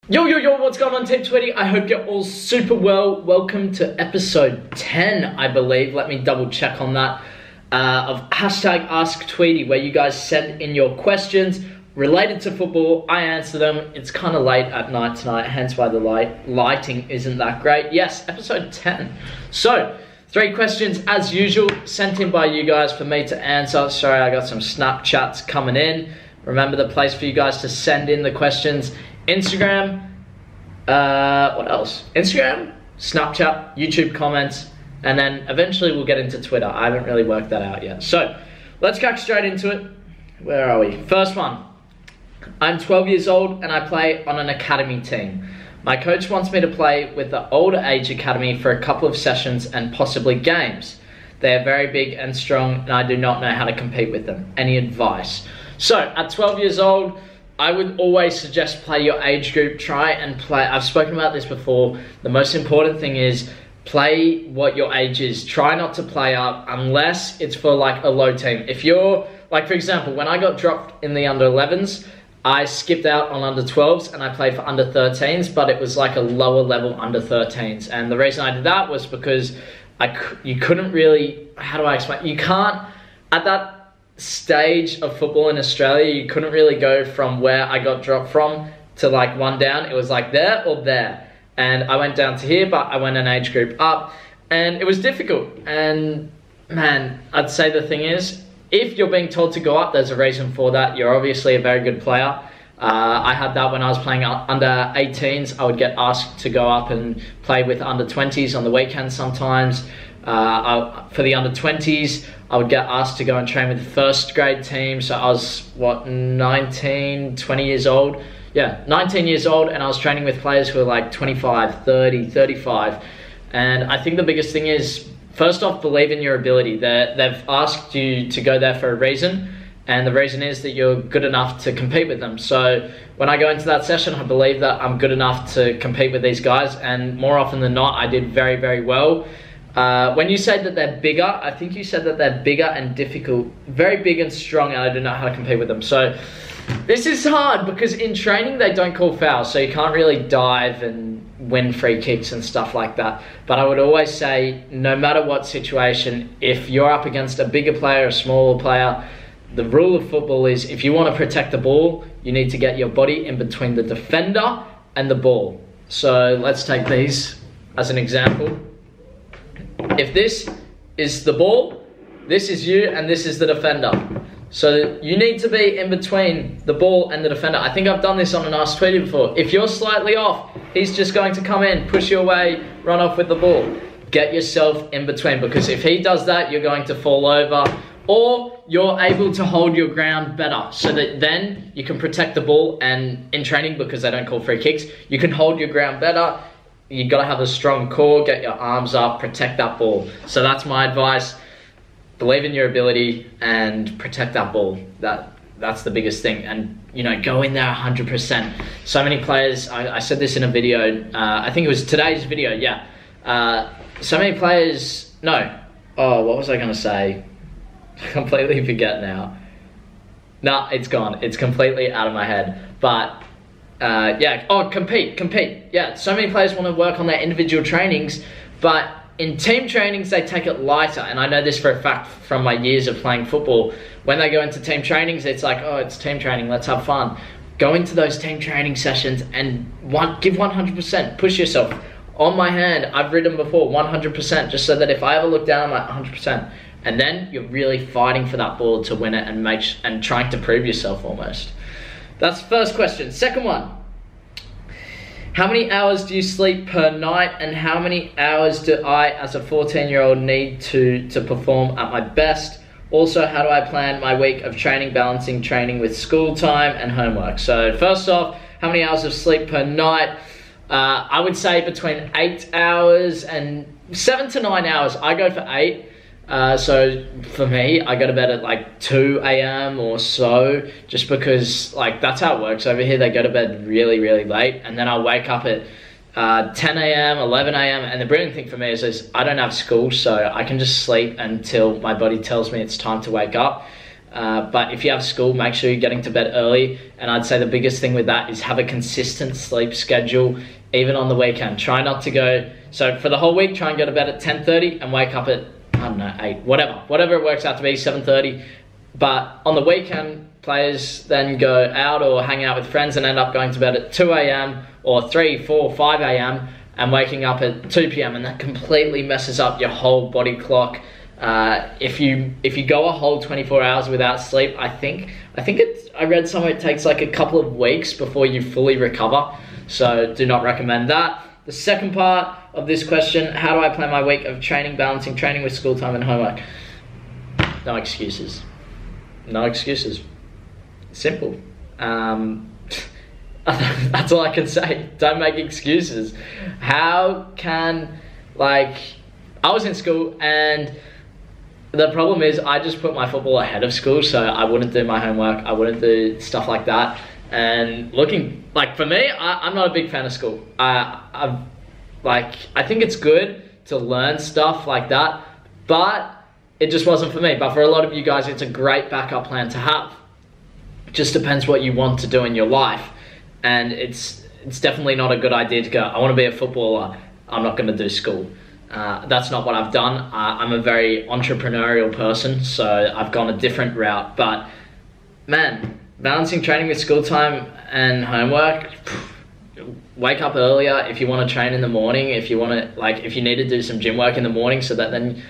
Yo, what's going on, Team Tweedie? I hope you're all super well. Welcome to episode 10, I believe. Let me double check on that. Of hashtag Ask Tweedie, where you guys send in your questions related to football. I answer them. It's kind of late at night tonight, hence why the lighting isn't that great. Yes, episode 10. So, 3 questions as usual, sent in by you guys for me to answer. Sorry, I got some Snapchats coming in. Remember the place for you guys to send in the questions. Instagram, what else? Instagram, Snapchat, YouTube comments, and then eventually we'll get into Twitter. I haven't really worked that out yet. So, let's crack straight into it. Where are we? First one. I'm 12 years old and I play on an academy team. My coach wants me to play with the older age academy for a couple of sessions and possibly games. They are very big and strong and I do not know how to compete with them. Any advice? So, at 12 years old, I would always suggest play your age group. Try and play. I've spoken about this before. The most important thing is play what your age is. Try not to play up unless it's for like a low team. If you're, like for example, when I got dropped in the under 11s, I skipped out on under 12s and I played for under 13s, but it was like a lower level under 13s. And the reason I did that was because you couldn't really, how do I explain? You can't, at that stage of football in Australia, you couldn't really go from where I got dropped from to like one down. It was like there or there. And I went down to here, but I went an age group up and it was difficult. And man, I'd say the thing is, if you're being told to go up, there's a reason for that. You're obviously a very good player. I had that when I was playing under 18s. I would get asked to go up and play with under 20s on the weekends sometimes. For the under 20s, I would get asked to go and train with the first grade team. So I was, 19, 20 years old? Yeah, 19 years old, and I was training with players who were like 25, 30, 35. And I think the biggest thing is, first off, believe in your ability. They've asked you to go there for a reason, and the reason is that you're good enough to compete with them. So when I go into that session, I believe that I'm good enough to compete with these guys, and more often than not, I did very, very well. When you say that they're bigger, I think you said that they're bigger and difficult, very big and strong, and I don't know how to compete with them. So this is hard because in training they don't call fouls, so you can't really dive and win free kicks and stuff like that. But I would always say, no matter what situation, if you're up against a bigger player, a smaller player, the rule of football is if you want to protect the ball, you need to get your body in between the defender and the ball. So let's take these as an example. If this is the ball, this is you, and this is the defender. So you need to be in between the ball and the defender. I think I've done this on an Ask Tweedie before. If you're slightly off, he's just going to come in, push you away, run off with the ball. Get yourself in between, because if he does that, you're going to fall over, or you're able to hold your ground better, so that then you can protect the ball. And in training, because they don't call free kicks, you can hold your ground better. You got to have a strong core, get your arms up, protect that ball. So that's my advice. Believe in your ability and protect that ball. That's the biggest thing. And, you know, go in there 100%. So many players, I said this in a video, I think it was today's video, yeah. So many players, no. Oh, what was I going to say? Completely forget now. Nah, it's gone. It's completely out of my head. But yeah, compete. Yeah, so many players want to work on their individual trainings, but in team trainings, they take it lighter. And I know this for a fact from my years of playing football. When they go into team trainings, it's like, oh, it's team training, let's have fun. Go into those team training sessions and give 100%, push yourself. On my hand, I've ridden before 100%, just so that if I ever look down, I'm like 100%. And then you're really fighting for that ball to win it and trying to prove yourself almost. That's the first question. Second one. How many hours do you sleep per night, and how many hours do I, as a 14-year-old, need to perform at my best? Also, how do I plan my week of training, balancing training with school time and homework? So first off, how many hours of sleep per night? I would say between 8 hours and 7 to 9 hours. I go for 8. So for me, I go to bed at like 2 a.m. or so, just because like that's how it works over here. They go to bed really, really late, and then I'll wake up at 10 a.m., 11 a.m. And the brilliant thing for me is I don't have school, so I can just sleep until my body tells me it's time to wake up. But if you have school, make sure you're getting to bed early. And I'd say the biggest thing with that is have a consistent sleep schedule, even on the weekend. Try not to go, so for the whole week, try and go to bed at 10:30 and wake up at, I don't know, 8, whatever it works out to be, 7:30. But on the weekend, players then go out or hang out with friends and end up going to bed at 2 a.m. or 3, 4, 5 a.m. and waking up at 2 p.m. and that completely messes up your whole body clock. If you go a whole 24 hours without sleep, I read somewhere it takes like a couple of weeks before you fully recover. So do not recommend that. The second part of this question, how do I plan my week of training, balancing training with school time and homework? No excuses. No excuses. Simple. That's all I can say. Don't make excuses. How can, I was in school and the problem is I just put my football ahead of school, so I wouldn't do my homework, I wouldn't do stuff like that. And for me, I'm not a big fan of school. I think it's good to learn stuff like that, but it just wasn't for me. But for a lot of you guys, it's a great backup plan to have. It just depends what you want to do in your life. And it's definitely not a good idea to go, I want to be a footballer, I'm not going to do school. That's not what I've done. I'm a very entrepreneurial person, so I've gone a different route. But man, balancing training with school time and homework, wake up earlier if you want to train in the morning, if you want to, if you need to do some gym work in the morning, so that then,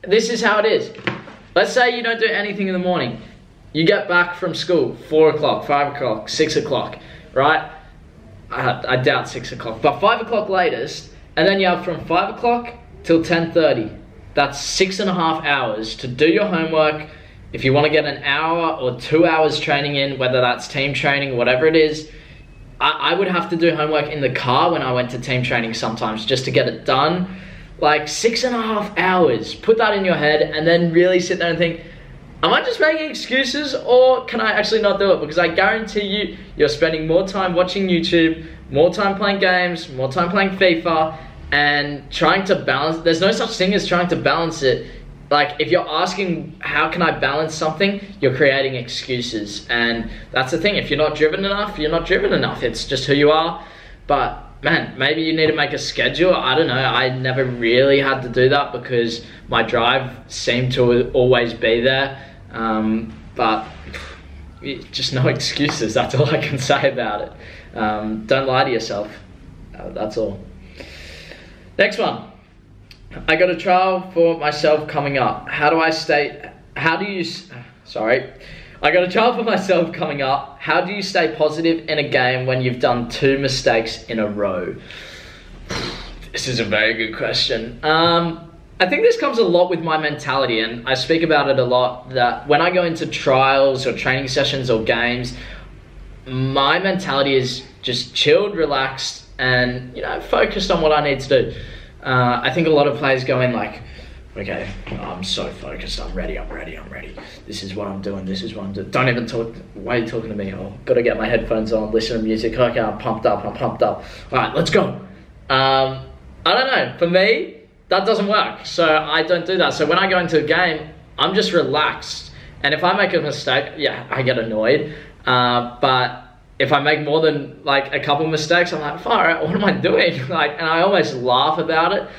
this is how it is. Let's say you don't do anything in the morning. You get back from school, 4 o'clock, 5 o'clock, 6 o'clock, right? I doubt 6 o'clock, but 5 o'clock latest, and then you have from 5 o'clock till 10:30. That's 6.5 hours to do your homework. If you want to get an hour or 2 hours training in, whether that's team training, whatever it is, I would have to do homework in the car when I went to team training sometimes just to get it done. 6.5 hours. Put that in your head and then really sit there and think, am I just making excuses or can I actually not do it? Because I guarantee you, you're spending more time watching YouTube, more time playing games, more time playing FIFA, and trying to balance. There's no such thing as trying to balance it. If you're asking, how can I balance something? You're creating excuses. And that's the thing. If you're not driven enough, you're not driven enough. It's just who you are. But man, maybe you need to make a schedule. I don't know. I never really had to do that because my drive seemed to always be there. But just no excuses. That's all I can say about it. Don't lie to yourself. That's all. Next one. I got a trial for myself coming up. I got a trial for myself coming up. How do you stay positive in a game when you've done 2 mistakes in a row? This is a very good question. I think this comes a lot with my mentality, and I speak about it a lot, that when I go into trials or training sessions or games, my mentality is just chilled, relaxed, and focused on what I need to do. I think a lot of players go in okay, I'm so focused, I'm ready. This is what I'm doing, Don't even talk, why are you talking to me? Gotta get my headphones on, listen to music, okay, I'm pumped up. Alright, let's go. I don't know, for me, that doesn't work, so I don't do that. So when I go into a game, I'm just relaxed. And if I make a mistake, yeah, I get annoyed. But if I make more than a couple mistakes, I'm like, far out, what am I doing? And I almost laugh about it.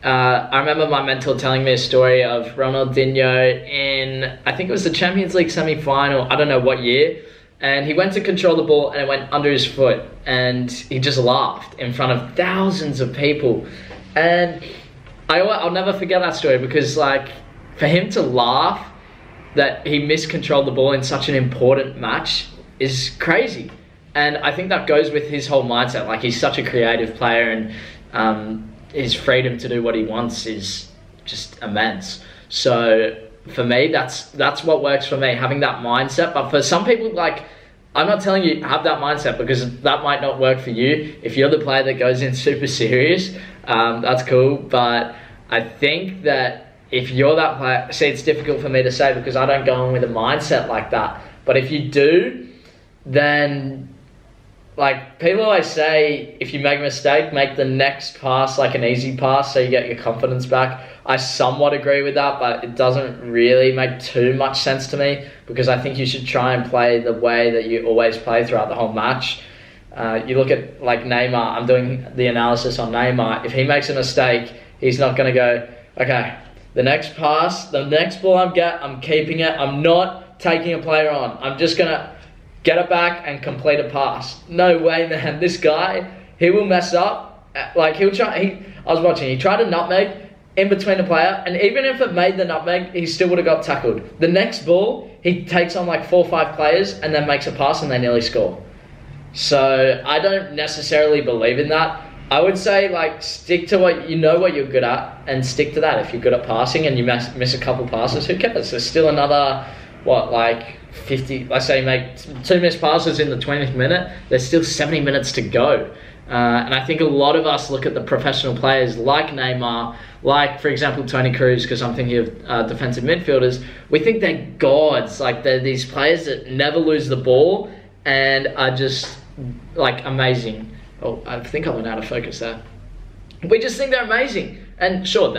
I remember my mentor telling me a story of Ronaldinho in, I think it was the Champions League semi-final, I don't know what year, and he went to control the ball and it went under his foot, and he just laughed in front of thousands of people. And I'll never forget that story, because for him to laugh that he miscontrolled the ball in such an important match is crazy. And I think that goes with his whole mindset. He's such a creative player, and his freedom to do what he wants is just immense. So for me, that's what works for me, having that mindset. But for some people, I'm not telling you have that mindset, because that might not work for you. If you're the player that goes in super serious, that's cool. But I think that if you're that player, see, it's difficult for me to say because I don't go in with a mindset like that. But if you do, then like, people always say, if you make a mistake, make the next pass like an easy pass so you get your confidence back. I somewhat agree with that, but it doesn't really make too much sense to me, because I think you should try and play the way that you always play throughout the whole match. You look at, like, Neymar. I'm doing the analysis on Neymar. If he makes a mistake, he's not going to go, okay, the next pass, the next ball I'm keeping it. I'm not taking a player on. I'm just going to get it back and complete a pass. No way, man. This guy, he will mess up. Like, he'll try. I was watching. He tried a nutmeg in between the player, and even if it made the nutmeg, he still would have got tackled. The next ball, he takes on like 4 or 5 players and then makes a pass and they nearly score. So I don't necessarily believe in that. I would say, like, stick to what you're good at, and stick to that. If you're good at passing and you miss a couple passes, who cares? There's still another, what, like 50, let's say you make 2 missed passes in the 20th minute, there's still 70 minutes to go. And I think a lot of us look at the professional players like Neymar, like, for example, Toni Kroos, because I'm thinking of defensive midfielders. We think they're gods, like they're these players that never lose the ball and are just, like, amazing. Oh, I think I went out of focus there. We just think they're amazing. And sure,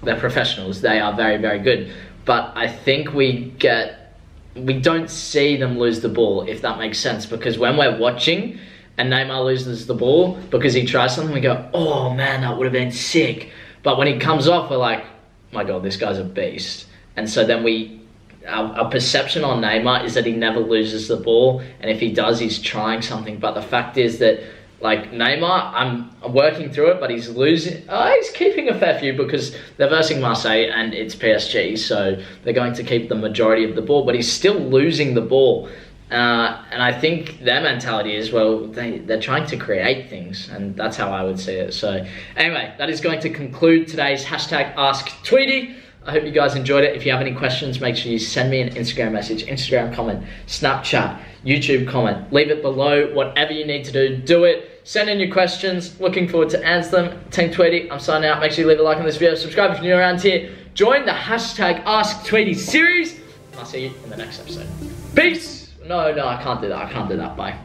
they're professionals. They are very, very good. But I think we don't see them lose the ball, if that makes sense. Because when we're watching and Neymar loses the ball because he tries something, we go, oh man, that would have been sick. But when he comes off, we're like, my God, this guy's a beast. And so then our perception on Neymar is that he never loses the ball. And if he does, he's trying something. But the fact is that, like, Neymar, I'm working through it, but he's losing. He's keeping a fair few because they're versing Marseille and it's PSG, so they're going to keep the majority of the ball, but he's still losing the ball. And I think their mentality is, well, they're trying to create things, and that's how I would see it. So anyway, that is going to conclude today's hashtag Ask Tweedie. I hope you guys enjoyed it. If you have any questions, make sure you send me an Instagram message, Instagram comment, Snapchat, YouTube comment. Leave it below. Whatever you need to do it. Send in your questions. Looking forward to answer them. Team Tweedie, I'm signing out. Make sure you leave a like on this video. Subscribe if you're new around here. Join the hashtag Ask Tweedie series. I'll see you in the next episode. Peace. No, I can't do that. Bye.